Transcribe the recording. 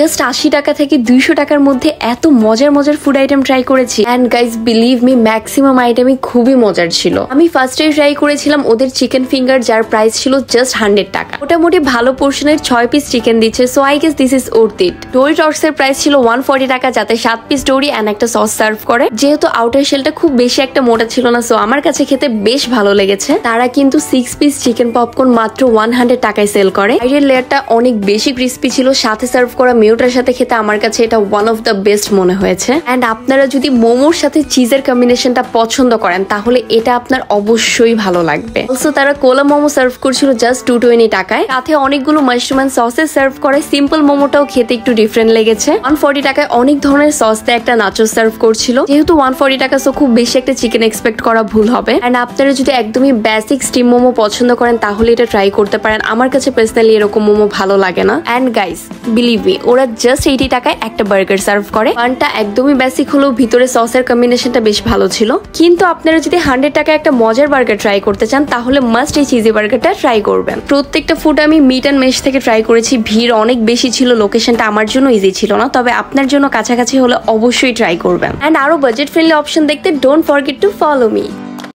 Just 80 টাকা থেকে 200 টাকার মধ্যে এত মজার মজার ফুড আইটেম ট্রাই করেছি and guys believe me maximum আইটেমই খুবই মজার ছিল। আমি ফার্স্টে ট্রাই করেছিলাম ওদের চিকেন ফিঙ্গার, যার প্রাইস ছিল জাস্ট 100 টাকা। মোটামুটি ভালো পোর্শনের 6 পিস চিকেন দিচ্ছে, so I guess this is worth it. Dory টক্সের প্রাইস ছিল 140 টাকা, যাতে 7 পিস ডোরি এন্ড একটা সস সার্ভ করে। যেহেতু আউটার শেলটা খুব বেশি একটা মোটা ছিল না, সো আমার কাছে খেতে বেশ ভালো লেগেছে। তারা কিন্তু 6 পিস চিকেন পপকর্ন মাত্র 100 টাকায় সেল করে। বাইরের লেয়ারটা অনেক বেশি ক্রিস্পি ছিল, সাথে সার্ভ করা মিউটার সাথে খেতে আমার কাছে এটা ওয়ান অফ দ্য বেস্ট মনে হয়েছে। এন্ড আপনারা যদি মোমোর সাথে চিজের কম্বিনেশনটা পছন্দ করেন তাহলে এটা আপনার অবশ্যই ভালো লাগবে। অলসো তারা কোলা মোমো সার্ভ করছিল জাস্ট 220 টাকায়, সাথে অনেকগুলো মাশরুম এন্ড সসেস সার্ভ করে। সিম্পল মোমোটাও খেতে একটু ডিফারেন্ট লেগেছে। 140 টাকায় অনেক ধরনের সস দিয়ে একটা নাচো সার্ভ করছিল। যেহেতু 140 টাকা, সো খুব বেশি একটা চিকেন এক্সপেক্ট করা ভুল হবে। এন্ড আপনারা যদি একদমই বেসিক স্টিম মোমো পছন্দ করেন তাহলে এটা ট্রাই করতে পারেন। আমার কাছে পার্সোনালি এরকম মোমো ভালো লাগে না। এন্ড গাইস বিলিভ মি, ওরা জাস্ট 80 টাকায় একটা বার্গার সার্ভ করে। পানটা একদমই বেসিক হলেও ভিতরে সসের কম্বিনেশনটা বেশ ভালো ছিল। কিন্তু আপনারা যদি 100 টাকায় একটা মজার বার্গার ট্রাই করতে চান তাহলে মাস্ট এই চিজি বার্গারটা ট্রাই করবেন। প্রত্যেকটা ফুড আমি মিট অ্যান্ড মেশ থেকে ট্রাই করেছি। ভিড় অনেক বেশি ছিল, লোকেশনটা আমার জন্য ইজি ছিল না, তবে আপনার জন্য কাছাকাছি হলে অবশ্যই ট্রাই করবেন। এন্ড আরো বাজেট ফ্রেন্ডলি অপশন দেখতে don't forget to follow me.